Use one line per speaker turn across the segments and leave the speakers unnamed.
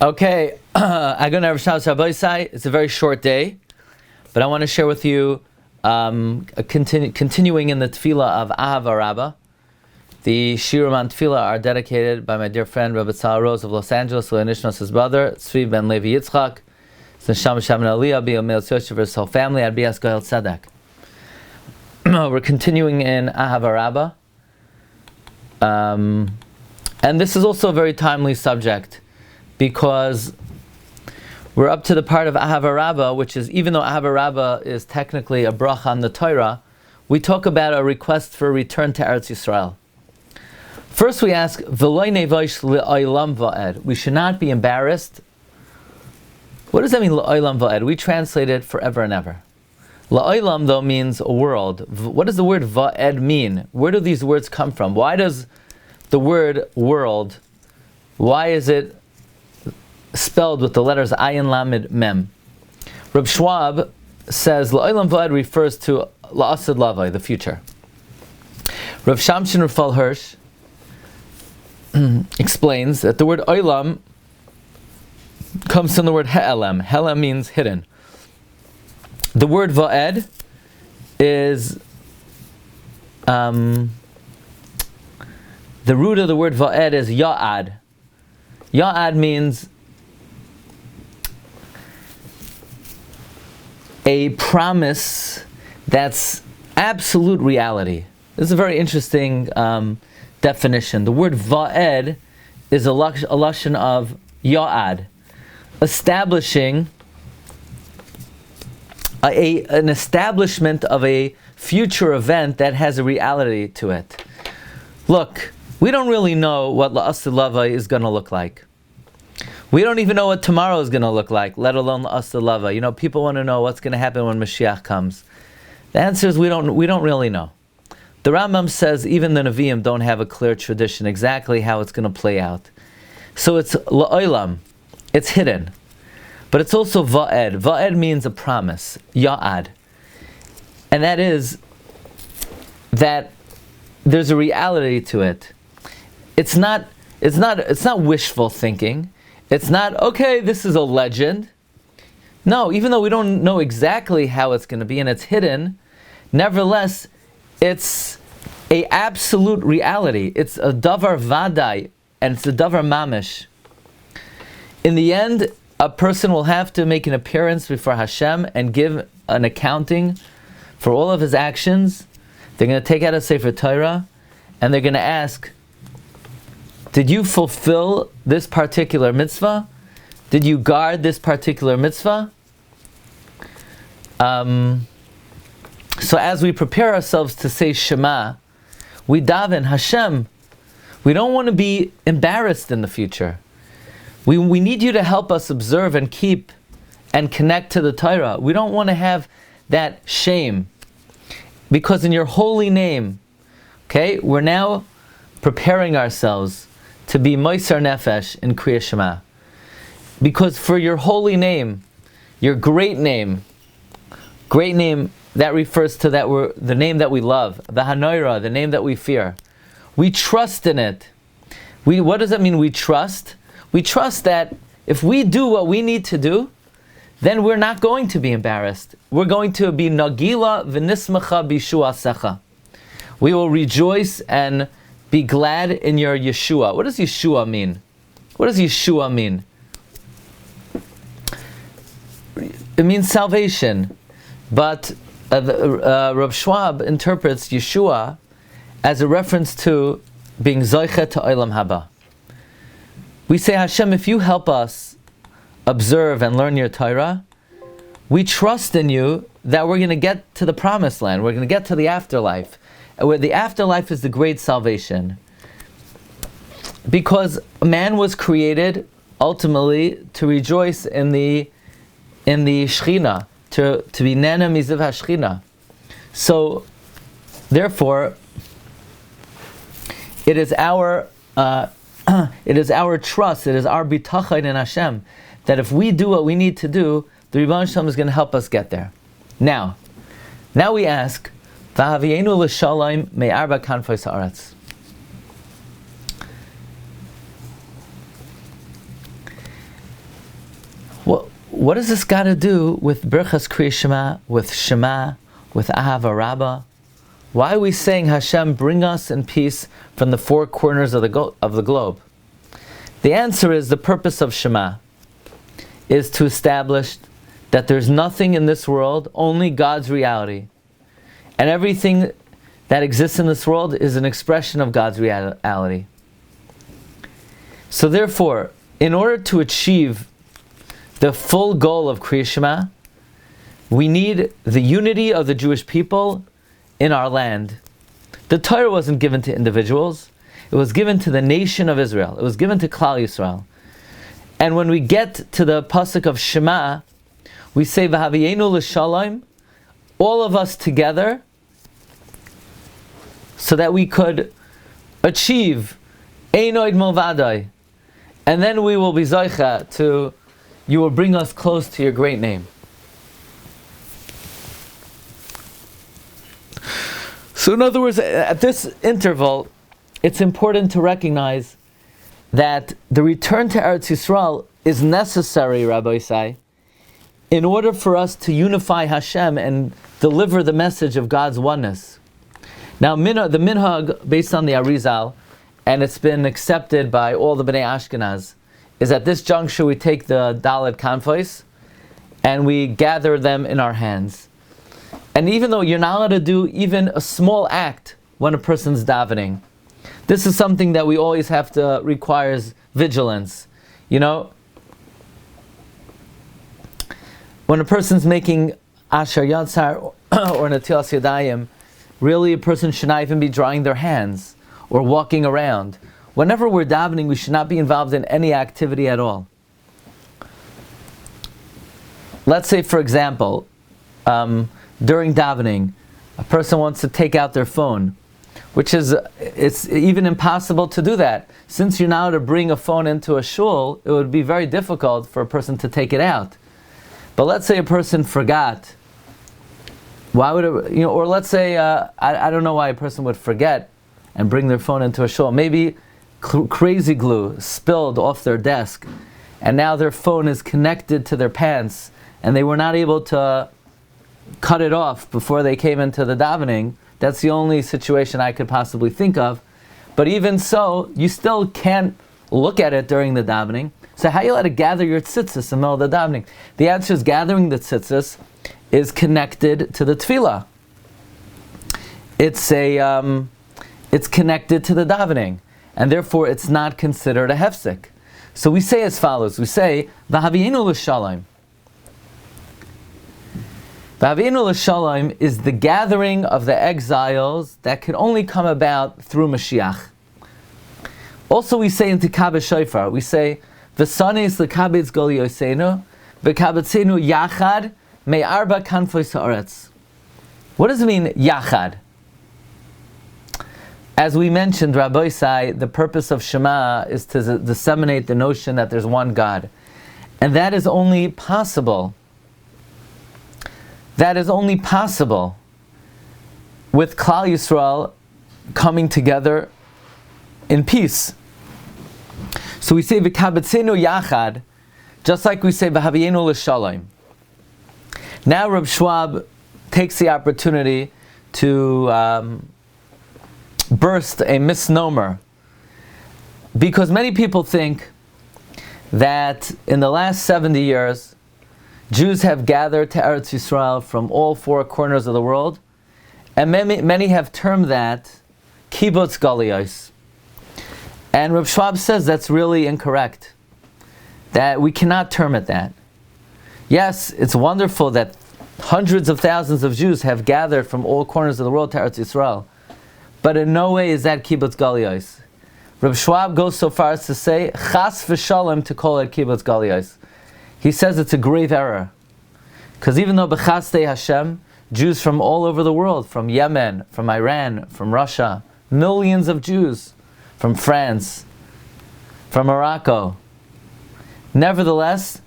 Okay, it's a very short day, but I want to share with you, continuing in the Tefilla of Ahava Raba. The Shiurim on Tefilla are dedicated by my dear friend Rabbi Rose of Los Angeles, Nishmas, his brother, Tzvi ben Levi Yitzchak, Neshama Shaman Aliyah, B'Yomil Tzoshev, his whole family, Ad Bias Goel Tzedek. We're continuing in Ahava Raba, and this is also a very timely subject, because we're up to the part of Ahava Raba, which is, even though Ahava Raba is technically a bracha on the Torah, we talk about a request for a return to Eretz Yisroel. First we ask, V'loi nevosh le'olam va'ed. We should not be embarrassed. What does that mean, le'olam va'ed? We translate it forever and ever. Le'olam, though, means a world. What does the word va'ed mean? Where do these words come from? Why does the word world, why is it spelled with the letters Ayin Lamed Mem? Reb Schwab says La'olam Va'ed refers to La'asad Lavai, the future. Rav Shamshin Rafal Hirsch explains that the word Olam comes from the word He'elem. He'elem means hidden. The word Va'ed is the root of the word Va'ed is Ya'ad. Ya'ad means a promise that's absolute reality. This is a very interesting definition. The word va'ed is a lashon of ya'ad, establishing an establishment of a future event that has a reality to it. Look, we don't really know what la'asad lavai is going to look like. We don't even know what tomorrow is going to look like, let alone la'asad lavai. You know, people want to know what's going to happen when Mashiach comes. The answer is we don't really know. The Rambam says even the Nevi'im don't have a clear tradition exactly how it's going to play out. So it's la'olam, it's hidden. But it's also va'ed. Va'ed means a promise, ya'ad. And that is that there's a reality to it. It's not wishful thinking. It's not, okay, this is a legend. No, even though we don't know exactly how it's going to be and it's hidden, nevertheless, it's a absolute reality. It's a davar vadai, and it's a davar mamish. In the end, a person will have to make an appearance before Hashem and give an accounting for all of his actions. They're going to take out a Sefer Torah, and they're going to ask, did you fulfill this particular mitzvah? Did you guard this particular mitzvah? So as we prepare ourselves to say Shema, we daven, Hashem, we don't want to be embarrassed in the future. We need you to help us observe and keep and connect to the Torah. We don't want to have that shame. Because in your holy name, okay, we're now preparing ourselves to be Moiser Nefesh in Kriya Shema. Because for your holy name, your great name, that refers to the name that we love, the Hanoira, the name that we fear. We trust in it. What does that mean, we trust? We trust that if we do what we need to do, then we're not going to be embarrassed. We're going to be Nagila v'nismacha b'yeshuasecha. We will rejoice and be glad in your Yeshua. What does Yeshua mean? What does Yeshua mean? It means salvation. But Rav Schwab interprets Yeshua as a reference to being Zoiche to Olam Haba. We say, Hashem, if you help us observe and learn your Torah, we trust in you that we're going to get to the promised land. We're going to get to the afterlife. Where the afterlife is the great salvation. Because man was created ultimately to rejoice in the Shechina, to be Nena Miziv HaShechina. So, therefore, it is our trust, it is our bitachon in Hashem, that if we do what we need to do, the Rebbeinu Shalom is going to help us get there. Now we ask, V'havienu l'shalom me'arba kanfos haaretz. What does this got to do with Birchas Kriya Shema, with Shema, with Ahava Raba? Why are we saying, Hashem, bring us in peace from the four corners of the globe? The answer is, the purpose of Shema is to establish that there's nothing in this world, only God's reality. And everything that exists in this world is an expression of God's reality. So therefore, in order to achieve the full goal of Kriya Shema, we need the unity of the Jewish people in our land. The Torah wasn't given to individuals. It was given to the nation of Israel. It was given to Klal Yisrael. And when we get to the pasuk of Shema, we say, V'haviyenu l'shalom, all of us together, so that we could achieve Einoid Milvadai. And then we will be Zoicha to, you will bring us close to your great name. So in other words, at this interval, it's important to recognize that the return to Eretz Yisrael is necessary, Rabbi Isai, in order for us to unify Hashem and deliver the message of God's oneness. Now, the minhag, based on the Arizal, and it's been accepted by all the Bnei Ashkenaz, is at this juncture we take the Dalet Kanfos and we gather them in our hands. And even though you're not allowed to do even a small act when a person's davening, this is something that we always have to, requires vigilance. You know, when a person's making Asher Yatzar or Natilas Yadayim, really a person should not even be drying their hands or walking around. Whenever we're davening, we should not be involved in any activity at all. Let's say, for example, during davening, a person wants to take out their phone, which is, it's even impossible to do that. Since you're now to bring a phone into a shul, it would be very difficult for a person to take it out. But let's say a person forgot. Why would it, or let's say, I don't know why a person would forget and bring their phone into a shul. Maybe crazy glue spilled off their desk, and now their phone is connected to their pants, and they were not able to cut it off before they came into the davening. That's the only situation I could possibly think of. But even so, you still can't look at it during the davening. So how are you allowed to gather your tzitzis in the middle of the davening? The answer is, gathering the tzitzis is connected to the Tefilla. It's connected to the davening, and therefore it's not considered a hefsek. So we say as follows: we say, V'haviyenu l'shalom. V'haviyenu l'shalom is the gathering of the exiles that can only come about through Mashiach. Also, we say in Tikabeh Shofar, we say, V'sanes l'kabetz gol yosenu, v'kabetzenu yachad me'arba kanfos ha'aretz. What does it mean, yachad? As we mentioned, Rabbi Isai, the purpose of Shema is to disseminate the notion that there's one God. And that is only possible. That is only possible with Klal Yisrael coming together in peace. So we say v'kabetzenu yachad, just like we say v'haviyenu l'shalom. Now Reb Schwab takes the opportunity to burst a misnomer, because many people think that in the last 70 years Jews have gathered to Eretz Yisrael from all four corners of the world, and many have termed that kibbutz galuyos. And Reb Schwab says that's really incorrect, that we cannot term it that. Yes, it's wonderful that hundreds of thousands of Jews have gathered from all corners of the world to Eretz Yisrael, but in no way is that kibbutz galuyos. Reb Schwab goes so far as to say, chas v'shalom, to call it kibbutz galuyos. He says it's a grave error. Because even though b'chastei Hashem, Jews from all over the world, from Yemen, from Iran, from Russia, millions of Jews, from France, from Morocco. Nevertheless,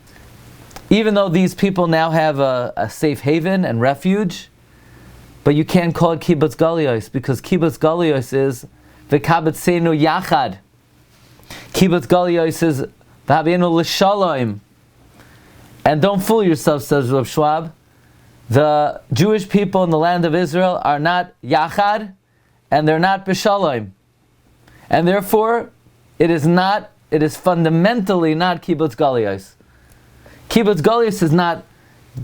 even though these people now have a safe haven and refuge, but you can't call it kibbutz galuyos, because kibbutz galuyos is v'kabetzenu yachad. Kibbutz galuyos is v'haviyenu l'shalom. And don't fool yourself, says Rav Schwab. The Jewish people in the land of Israel are not Yachad, and they're not B'Shalom. And therefore, it is fundamentally not Kibbutz Galios. Kibbutz Galios is not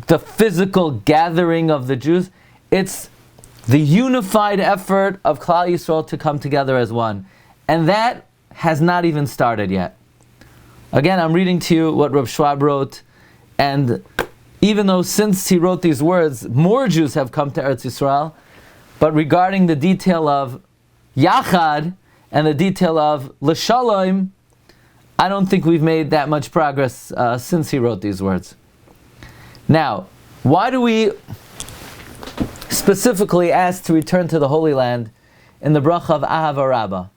the physical gathering of the Jews. It's the unified effort of Klal Yisrael to come together as one. And that has not even started yet. Again, I'm reading to you what Rav Schwab wrote, and even though since he wrote these words, more Jews have come to Eretz Yisrael, but regarding the detail of Yachad and the detail of L'Shalom, I don't think we've made that much progress since he wrote these words. Now, why do we specifically ask to return to the Holy Land in the bracha of Ahava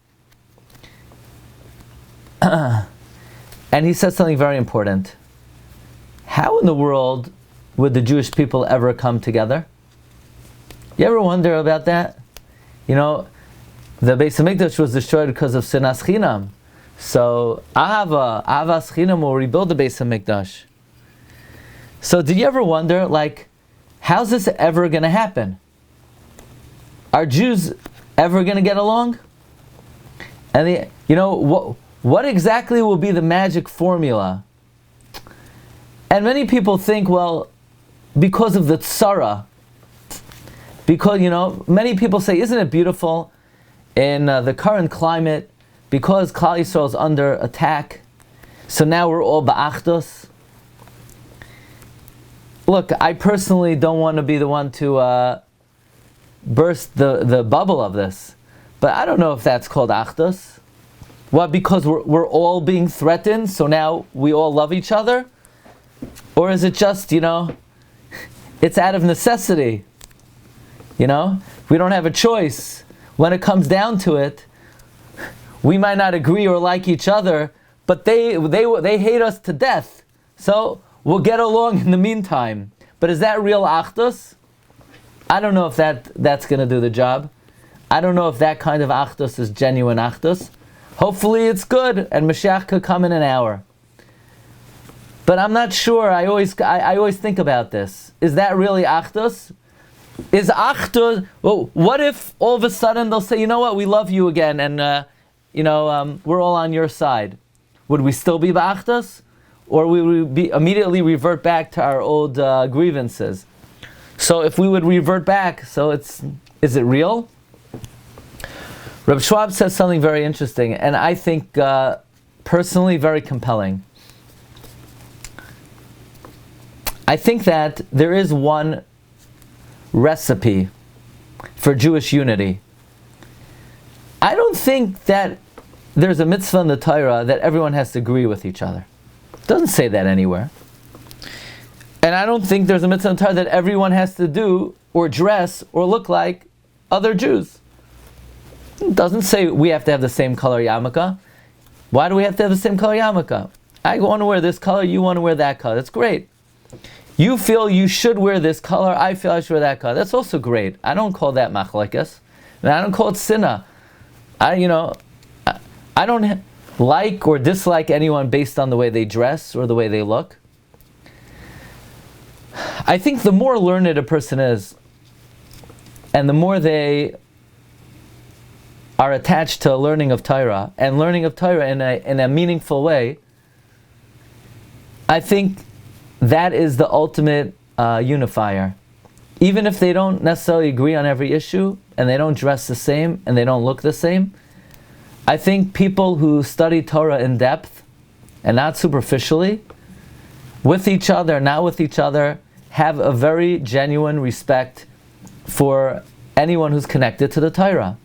Raba? And he said something very important. How in the world would the Jewish people ever come together? You ever wonder about that? You know, the Beis HaMikdash was destroyed because of Sinas Chinam. So Ahava Chinam will rebuild the Beis HaMikdash. So did you ever wonder, like, how's this ever going to happen? Are Jews ever going to get along? And what exactly will be the magic formula? And many people think, well, because of the tzara, because, many people say, isn't it beautiful in the current climate, because Klal Yisrael is under attack, so now we're all ba'achdus? Look, I personally don't want to be the one to burst the bubble of this, but I don't know if that's called achdus. What, because we're all being threatened, so now we all love each other? Or is it just, it's out of necessity? We don't have a choice. When it comes down to it, we might not agree or like each other, but they hate us to death. So we'll get along in the meantime. But is that real achdus? I don't know if that's going to do the job. I don't know if that kind of achdus is genuine achdus. Hopefully it's good, and Mashiach could come in an hour. But I'm not sure. I always think about this. Is that really achdus? Is achdus? Well, what if all of a sudden they'll say, you know what, we love you again, and we're all on your side? Would we still be ba'achdus, or would we be immediately revert back to our old grievances? So if we would revert back, is it real? Rabbi Schwab says something very interesting, and I think personally very compelling. I think that there is one recipe for Jewish unity. I don't think that there's a mitzvah in the Torah that everyone has to agree with each other. It doesn't say that anywhere. And I don't think there's a mitzvah in the Torah that everyone has to do or dress or look like other Jews. It doesn't say we have to have the same color yarmulke. Why do we have to have the same color yarmulke? I want to wear this color, you want to wear that color. That's great. You feel you should wear this color, I feel I should wear that color. That's also great. I don't call that machlekes. I don't call it sinna. I don't like or dislike anyone based on the way they dress or the way they look. I think the more learned a person is, and the more they are attached to learning of Torah, and learning of Torah in a meaningful way, I think that is the ultimate unifier. Even if they don't necessarily agree on every issue, and they don't dress the same, and they don't look the same, I think people who study Torah in depth, and not superficially, with each other, not with each other, have a very genuine respect for anyone who's connected to the Torah.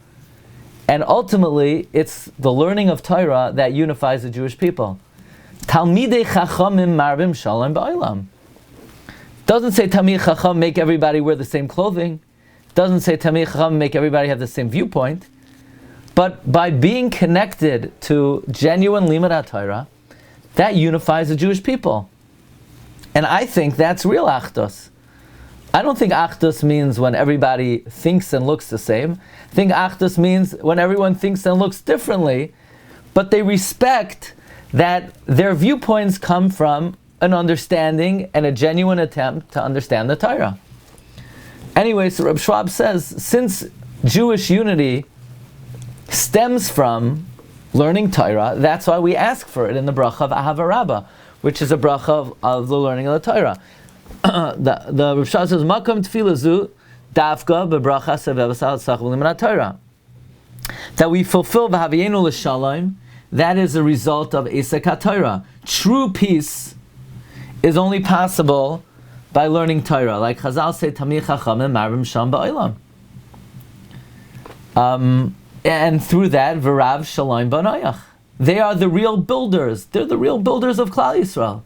And ultimately, it's the learning of Torah that unifies the Jewish people. Talmidei Chachamim Marvim Shalom Ba'olam. Doesn't say Talmidei Chacham make everybody wear the same clothing. Doesn't say Talmidei Chacham make everybody have the same viewpoint. But by being connected to genuine Limud Torah, that unifies the Jewish people. And I think that's real Achdus. I don't think Achdus means when everybody thinks and looks the same. I think Achdus means when everyone thinks and looks differently, but they respect that their viewpoints come from an understanding and a genuine attempt to understand the Torah. Anyway, so Reb Schwab says, since Jewish unity stems from learning Torah, that's why we ask for it in the bracha of Ahava Raba, which is a bracha of the learning of the Torah. the Reb Schwab says, Makam Tefilla zu Dafka bebracha sevevasal tzachvul liman Torah. That we fulfill v'havienu l'shalom, that is a result of Esek HaTorah. True peace is only possible by learning Torah. Like Chazal say, Tamir Chachamim Marvim Sham Ba'olam. And through that, V'rav Shalom B'nayach. They are the real builders. They're the real builders of Klal Yisrael.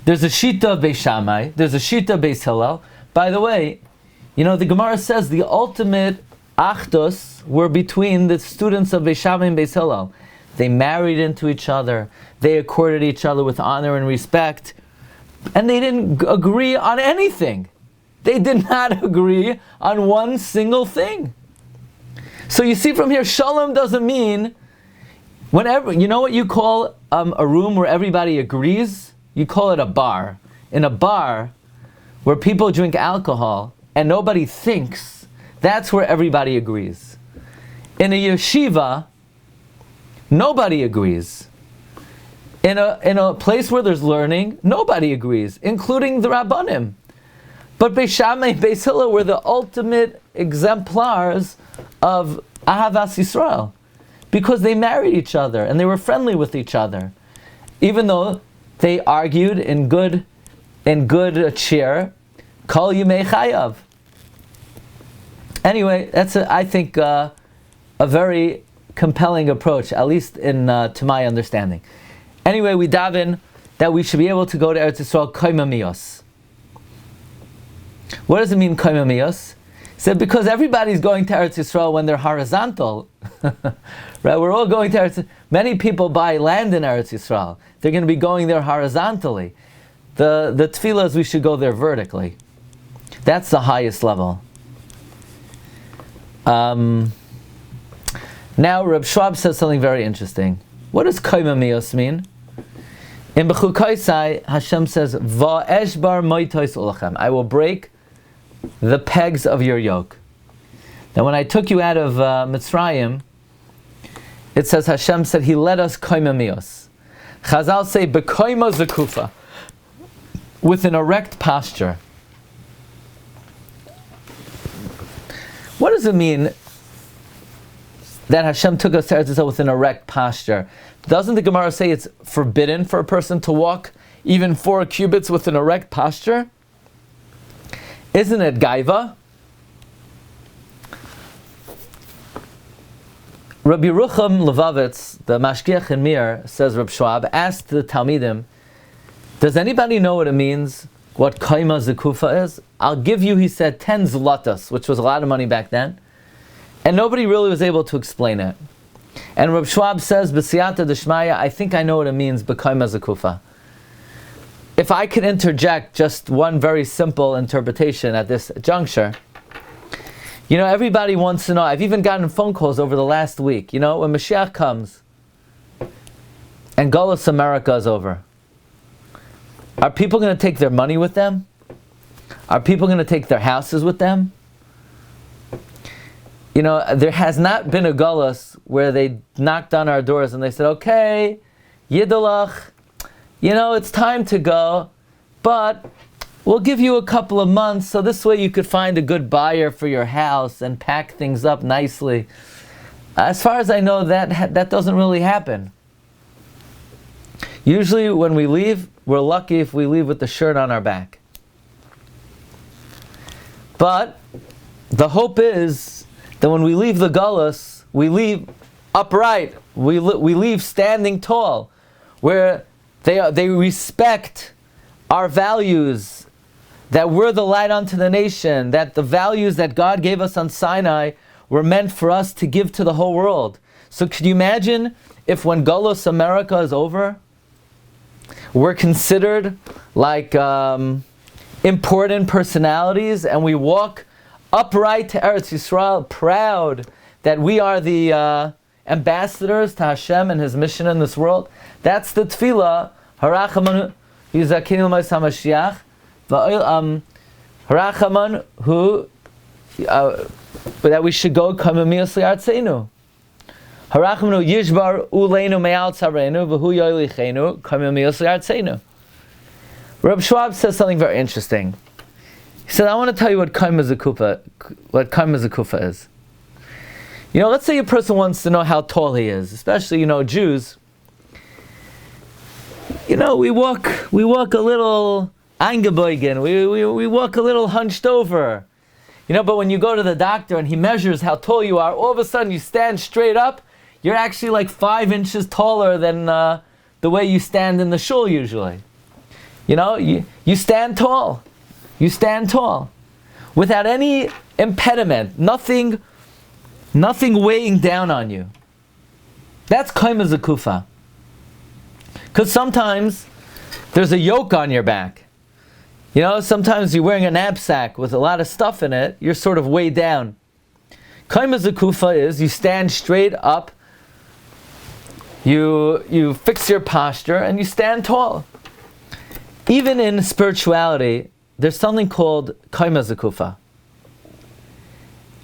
There's a Shita of Beis Shammai. There's a Shita of Beis Hillel. By the way, the Gemara says the ultimate Achdus were between the students of Beis Shammai and Beis Hillel. They married into each other. They accorded each other with honor and respect. And they didn't agree on anything. They did not agree on one single thing. So you see from here, Shalom doesn't mean whenever, you know what you call a room where everybody agrees? You call it a bar. In a bar where people drink alcohol and nobody thinks, that's where everybody agrees. In a yeshiva, nobody agrees. In a place where there's learning, nobody agrees, including the Rabbanim. But Beis Shammai and Beis Hillel were the ultimate exemplars of Ahavas Yisroel, because they married each other and they were friendly with each other, even though they argued in good cheer. Kol Yimei Chayav. Anyway, that's I think a very compelling approach, at least to my understanding. Anyway, we daven that we should be able to go to Eretz Yisrael koimamiyos. What does it mean, koimamiyos? He said, because everybody's going to Eretz Yisrael when they're horizontal. Right? We're all going to Eretz. Many people buy land in Eretz Yisrael. They're going to be going there horizontally. The tefillah is we should go there vertically. That's the highest level. Now, Reb Schwab says something very interesting. What does koimamiyos mean? In Bechukaisai, Hashem says, "Va'eshbar moitos ulachem." I will break the pegs of your yoke. Now, when I took you out of Mitzrayim, it says Hashem said He led us koimamiyos. Chazal say bekoima zekufa, with an erect posture. What does it mean that Hashem took us to Eretz Yisrael with an erect posture? Doesn't the Gemara say it's forbidden for a person to walk even 4 cubits with an erect posture? Isn't it gaiva? Rabbi Rucham Levavitz, the Mashgiach in Mir, says Reb Schwab, asked the Talmidim, does anybody know what it means, what kaima zekufa is? I'll give you, he said, 10 zlatas, which was a lot of money back then. And nobody really was able to explain it. And Reb Schwab says, B'siyata d'shmaya, I think I know what it means, b'kaima zekufa. If I could interject just one very simple interpretation at this juncture, everybody wants to know, I've even gotten phone calls over the last week, when Mashiach comes and Golus America is over, are people going to take their money with them? Are people going to take their houses with them? There has not been a Golus where they knocked on our doors and they said, okay, Yiddelach, it's time to go, but we'll give you a couple of months so this way you could find a good buyer for your house and pack things up nicely. As far as I know, that doesn't really happen. Usually when we leave, we're lucky if we leave with the shirt on our back. But the hope is that when we leave the Gullus, we leave upright, we leave standing tall, where they respect our values, that we're the light unto the nation, that the values that God gave us on Sinai were meant for us to give to the whole world. So could you imagine if when Golus America is over, we're considered like important personalities and we walk upright to Eretz Yisrael, proud that we are the ambassadors to Hashem and His mission in this world? That's the tefillah Harachaman Yizakinu Mas HaMashiach, Harachaman who that we should go Kamamiyos Li'artzeinu. Harachmanu Yishbar Uleinu Me'al Tzarenu V'hu Yoilichenu Kamamiyos Li'artzeinu. Reb Schwab says something very interesting. He said, I want to tell you what Kaima Zakufa is. You know, let's say a person wants to know how tall he is, especially, Jews. We walk a little angeboigen, we walk a little hunched over. But when you go to the doctor and he measures how tall you are, all of a sudden you stand straight up, you're actually like 5 inches taller than the way you stand in the shul usually. You stand tall. You stand tall. Without any impediment, nothing weighing down on you. That's Kaima Zakufa. Because sometimes there's a yoke on your back. Sometimes you're wearing a knapsack with a lot of stuff in it, you're sort of weighed down. Kaima Zakufa is you stand straight up, you fix your posture, and you stand tall. Even in spirituality, there's something called Kaima Zakufa.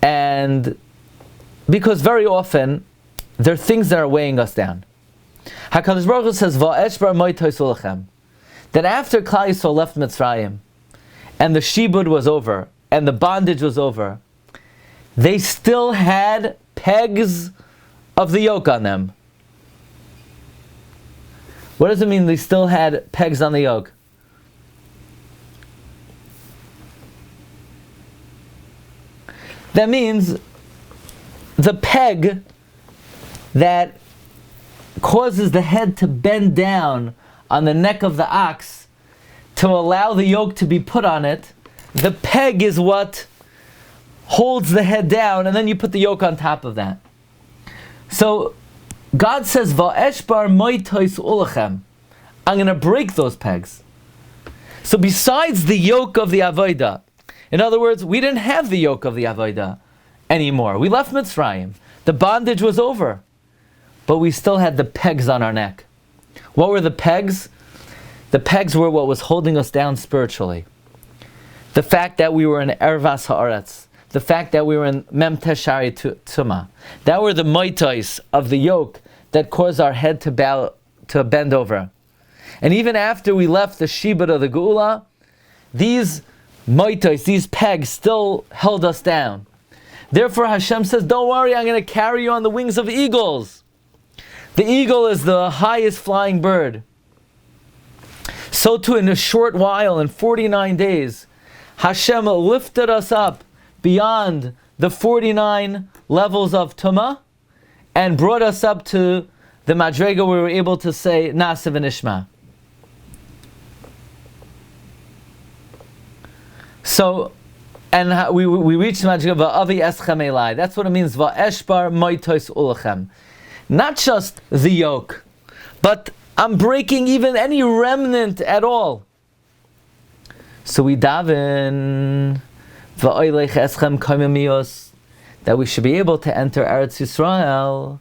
And because very often, there are things that are weighing us down. HaKadosh Baruch Hu says, Va'esh bar moitos ulechem. That after Klal Yisrael left Mitzrayim, and the shibud was over, and the bondage was over, they still had pegs of the yoke on them. What does it mean they still had pegs on the yoke? That means the peg that causes the head to bend down on the neck of the ox to allow the yoke to be put on it, the peg is what holds the head down, and then you put the yoke on top of that. So God says, Va'esh bar moitos ulechem. I'm going to break those pegs. So besides the yoke of the Avodah, in other words, we didn't have the yoke of the Avodah anymore. We left Mitzrayim. The bondage was over. But we still had the pegs on our neck. What were the pegs? The pegs were what was holding us down spiritually. The fact that we were in Ervas Haaretz. The fact that we were in Mem Teshari Tuma. That were the moitos of the yoke that caused our head to bend over. And even after we left the Shibud of the Geula, these moitos, these pegs, still held us down. Therefore Hashem says, don't worry, I'm going to carry you on the wings of eagles. The eagle is the highest flying bird. So too in a short while, in 49 days, Hashem lifted us up beyond the 49 levels of Tumah and brought us up to the Madrega where we were able to say Na'aseh v'nishma. So, and we reached the Madrega va'avi eschem elai. That's what it means, va'esh bar moitos ulechem. Not just the yoke, but I'm breaking even any remnant at all. So we daven va'oilech eschem kamimiyos, that we should be able to enter Eretz Yisroel.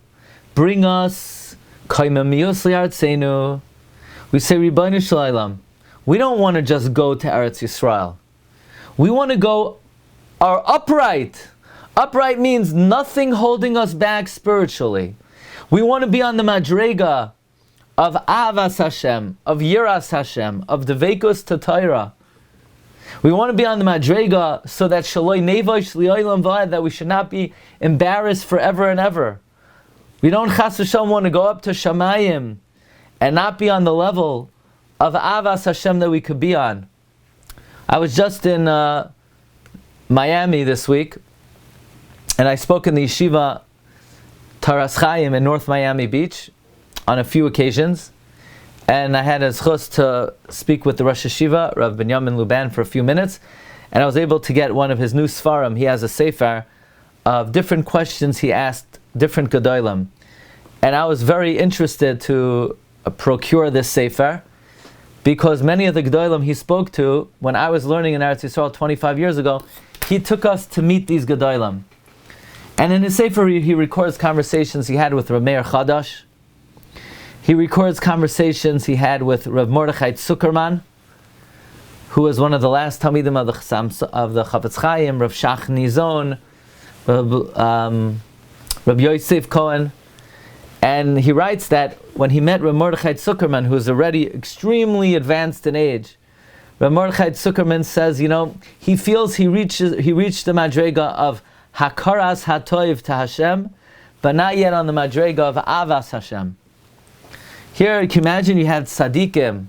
Bring us kamimiyos li'artzeinu. We say, Ribono Shel Olam, we don't want to just go to Eretz Yisroel. We want to go upright. Upright means nothing holding us back spiritually. We want to be on the Madrega of Avas Hashem, of Yiras Hashem, of Devekos Tatayra. We want to be on the Madrega so that Shaloi Nevosh Li'olam V'ad, that we should not be embarrassed forever and ever. We don't Chas V'Shalom want to go up to Shamayim and not be on the level of Avas Hashem that we could be on. I was just in Miami this week, and I spoke in the yeshiva Taras Chaim in North Miami Beach on a few occasions, and I had a zchus to speak with the Rosh Yeshiva, Rav Binyamin Luban, for a few minutes, and I was able to get one of his new svarim. He has a sefer of different questions he asked different gedolim, and I was very interested to procure this sefer, because many of the gedolim he spoke to, when I was learning in Eretz Yisrael 25 years ago, he took us to meet these gedolim. And in his sefer he records conversations he had with Rameir Chadash, He records conversations he had with Rav Mordechai Zuckerman, who was one of the last Talmidim of the Chafetz Chaim, Rav Shach Nizon, Rav Yosef Cohen. And he writes that when he met Rav Mordechai Zuckerman, who is already extremely advanced in age, Rav Mordechai Zuckerman says, he feels he reached the madrega of Hakaras Hatoiv to Hashem, but not yet on the madrega of Avas Hashem. Here, you can imagine you had tzaddikim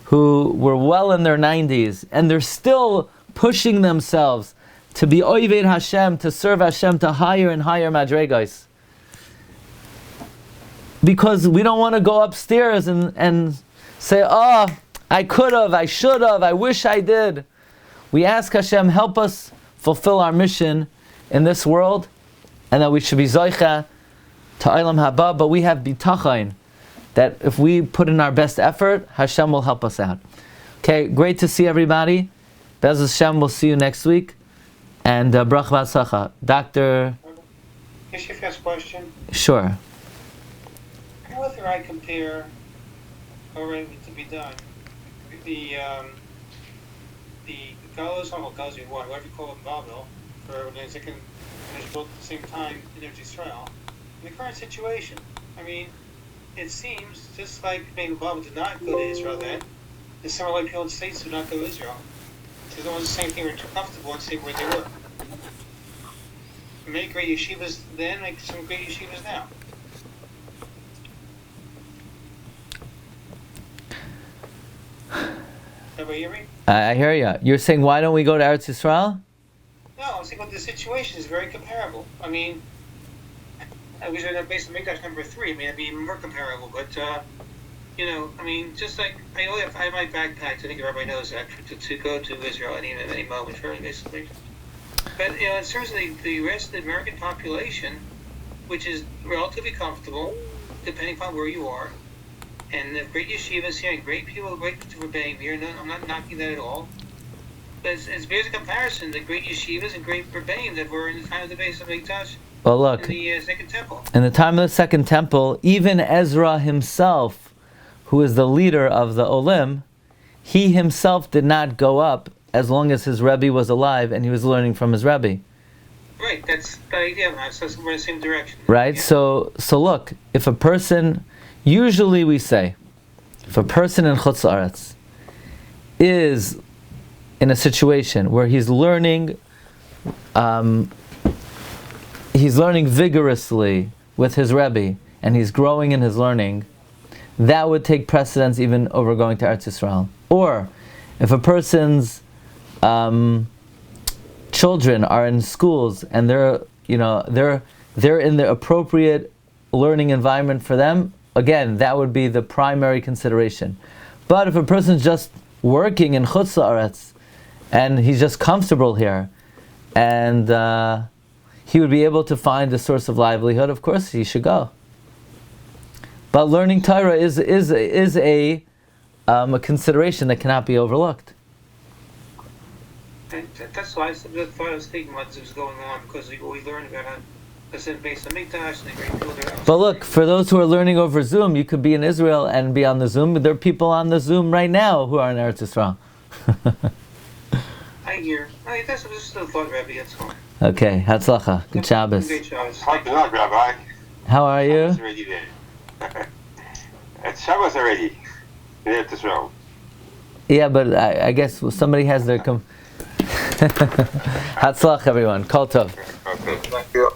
who were well in their 90s, and they're still pushing themselves to be Oived Hashem, to serve Hashem to higher and higher madregas. Because we don't want to go upstairs and say, I could have, I should have, I wish I did. We ask Hashem, help us fulfill our mission in this world, and that we should be Zoicha to Olam Haba, but we have bitachon that if we put in our best effort, Hashem will help us out. Okay, great to see everybody. Bez Hashem, we'll see you next week. And Brach V'Atzacha. Dr.
Here's your first question.
Sure.
How whether I compare already to be done, the Galus, Galus one, whatever you call it, Babel, for when they can finish both at the same time in Yisroel. In the current situation, I mean, it seems just like maybe Babel did not go to Israel then, it's similar like people in the States did not go to Israel. So it's almost the same thing, we're too comfortable and stay where they were. Many great yeshivas then, make some great yeshivas now. Everybody hear me?
I hear you. You're saying, why don't we go to Eretz Yisrael?
No, I'm saying the situation is very comparable. I mean, I was based on Mikdash number 3. I mean, it'd be even more comparable. But, I mean, just like, I have my backpack, I think everybody knows that, to go to Israel at any moment, basically. But, in terms of the rest of the American population, which is relatively comfortable, depending upon where you are, and the great yeshivas here, and great people, great rebbeim here, I'm not knocking that at all. But it's bears a comparison, the great yeshivas and great rebbeim that were in the time of the base of Mikdash.
Well, look,
in the Second Temple.
In the time of the Second Temple, even Ezra himself, who is the leader of the Olim, he himself did not go up as long as his Rebbe was alive and he was learning from his Rebbe.
Right, that's the idea. So we're in the same direction.
Right,
yeah.
So look, if a person, usually we say, if a person in Chutz La'aretz is in a situation where he's learning vigorously with his Rebbe, and he's growing in his learning, that would take precedence even over going to Eretz Yisrael. Or, if a person's children are in schools and they're in the appropriate learning environment for them, again, that would be the primary consideration. But if a person's just working in Chutz La'aretz and he's just comfortable here, and he would be able to find a source of livelihood, of course he should go. But learning Torah is a consideration that cannot be overlooked.
And that's why I was thinking what was going on, because we learned about based on Mikdash and the great people there.
But look, for those who are learning over Zoom, you could be in Israel and be on the Zoom. There are people on the Zoom right now who are in Eretz Yisrael.
I hear. That's just a thought, Rabbi. That's all.
Okay, Hatzlacha. Good Shabbos.
Great Shabbos.
Hard luck, Rabbi.
How are you?
Shabbos already there. It's Shabbos already. There to throw.
Yeah, but I guess somebody has their... Hatzlach, everyone. Kol Tov.
Okay. Thank you.